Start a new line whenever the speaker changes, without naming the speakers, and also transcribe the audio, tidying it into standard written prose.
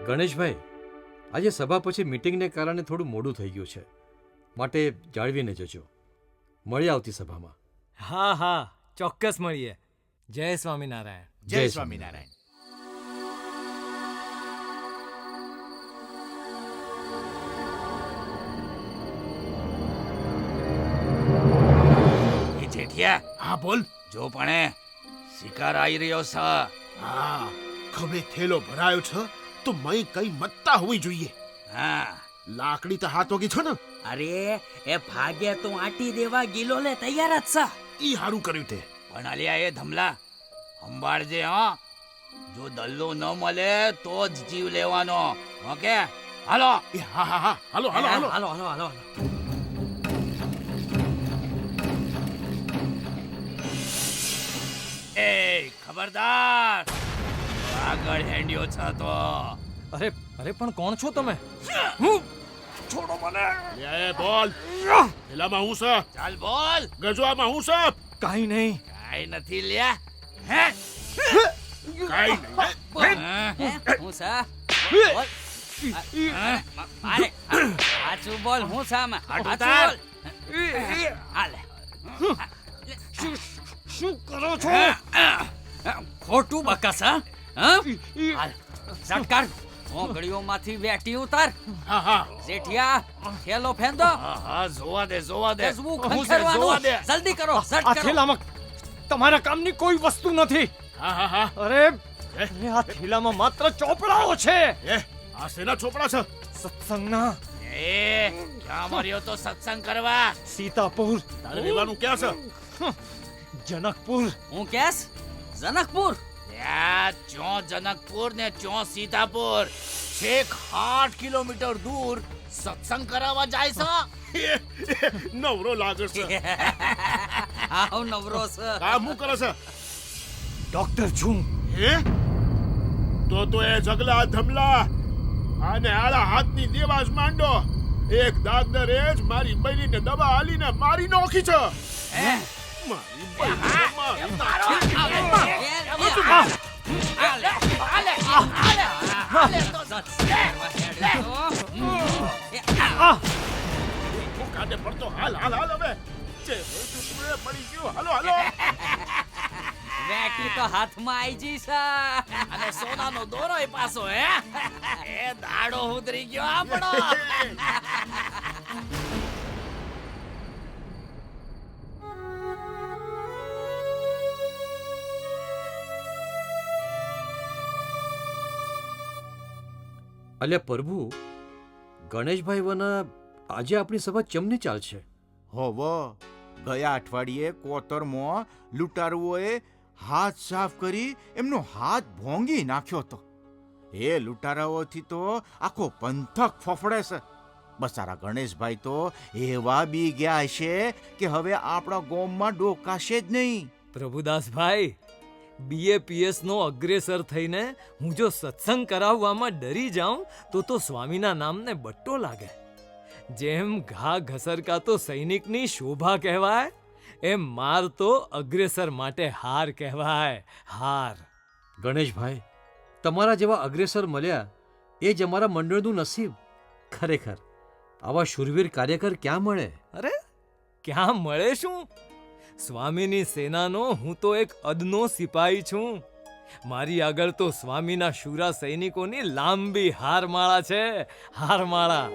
ગણેશભાઈ, આજે સભા પછી મીટિંગને કારણે થોડું મોડું થઈ ગયું છે, માટે જાળવીને જજો. મળીએ આવતી સભામાં.
હા હા, ચોક્કસ મળીએ. જય સ્વામિનારાયણ.
જય સ્વામિનારાયણ. એ જેઠિયા,
હા બોલ.
જો પણ શિકાર આવી રહ્યો છે.
હા, ખભે થેલો ભરાયો છે તો મય કઈ મત્તા હોવી જોઈએ.
હા,
લાકડી તો હાથ વગી છે ને.
અરે એ ભાગે તો આટી દેવા ગિલો લે તૈયાર જ છે.
ઈ હારું કર્યું તે.
પણ અલ્યા એ ધમલા, સંભાળજે હા. જો દલ્લો ન મળે તો જ જીવ લેવાનો. ઓકે, હાલો.
એ હા હા હા, હાલો હાલો હાલો.
હાલો હાલો હાલો.
એ ખબરદાર, આગળ હેંડ્યો છે તો.
અરે અરે પણ કોણ છો તમે?
છોડો મને.
એ બોલ. પેલામાં હું છે?
ચાલ બોલ.
ગજવામાં હું છે?
કાંઈ નહીં.
કાઈ નથી લ્યા. હે?
કાઈ નહીં.
હું સા બોલ. મારે આચું બોલ. હું સામાં
આટું
આચું
તાર.
બોલ. હાલે.
શું કરો છો?
ખોટું બકસ હા? હાલ સટકાર ઓગળીઓમાંથી વેટી ઉતાર.
હા હા.
જેઠિયા થેલો ફેંદો.
હા હા, જોવા દે જોવા દે.
જઝવું
હું છે, જોવા
ખંખેરવાનું.
દે.
જલ્દી કરો.
આ
ઝટ કરો.
થેલામાં તમારા કામની કોઈ વસ્તુ નથી.
હા હા હા.
અરે આ થેલામાં માત્ર ચોપડાઓ છે.
એ આ શેના ચોપડા છે?
સત્સંગના.
એ ક્યાં મર્યો તો સત્સંગ કરવા?
સીતાપુર,
તારે રહેવાનું ક્યાં છે?
જનકપુર.
હું કેસ જનકપુર.
ત્યાં ચો જનકપુર ને ચો સીતાપુર, છેક 8 કિલોમીટર દૂર સત્સંગ કરાવવા જાય છે.
નવરો લાગે છે.
આવ નવરો છે.
કામ હું કરે છે?
ડોક્ટર છું.
હે? તો એ જગલા ધમલા આને આળા હાથની દેવાજ માંડો. એક દાદર એ જ મારી બહેનીને દવા આલીને મારી નોખી છે.
હે?
મારી બહેનીને મારી નાખી. હું કાઢે પડતો. હાલ હાલ હાલ હવે. જે હોય પડી ગયું. હાલો હાલો.
વેટી તો હાથમાં આઈ જી છે.
અને સોનાનો દોરોય પાછો. હે? એ દાડો ઉતરી ગયો આપણો.
અલ્યા પ્રભુ, ગણેશભાઈ વના આજે આપણી સભા ચમની ચાલશે?
હોવ, ગયા અઠવાડિયે કોતરમાં લૂંટારુઓએ હાથ સાફ કરી એમનો હાથ ભોંગી નાખ્યો હતો. એ લૂંટારાઓથી તો આખો પંથક ફફડે છે. બસારા ગણેશભાઈ તો એવા બી ગયા હશે કે હવે આપણા ગામમાં ડોકાશે જ નહીં.
પ્રભુદાસભાઈ, BAPS નો અગ્રેસર થઈને હું જો સત્સંગ કરાવવામાં ડરી જાઉં તો સ્વામીના નામને બટ્ટો લાગે. જેમ ઘા ઘસરકાતો સૈનિકની શોભા કહેવાય, એમ માર તો અગ્રેસર માટે હાર કહેવાય. હાર.
ગણેશભાઈ, તમારા જેવા અગ્રેસર મળ્યા એ જ અમારા મંડળનું નસીબ. ખરેખર આવા શૂરવીર કાર્યકર ક્યાં મળે?
અરે ક્યાં મળે શું? સ્વામીની સેનાનો હું તો એક અદનો સિપાહી છું. મારી આગળ તો સ્વામીના શૂરા સૈનિકોની લાંબી હારમાળા છે. હારમાળા.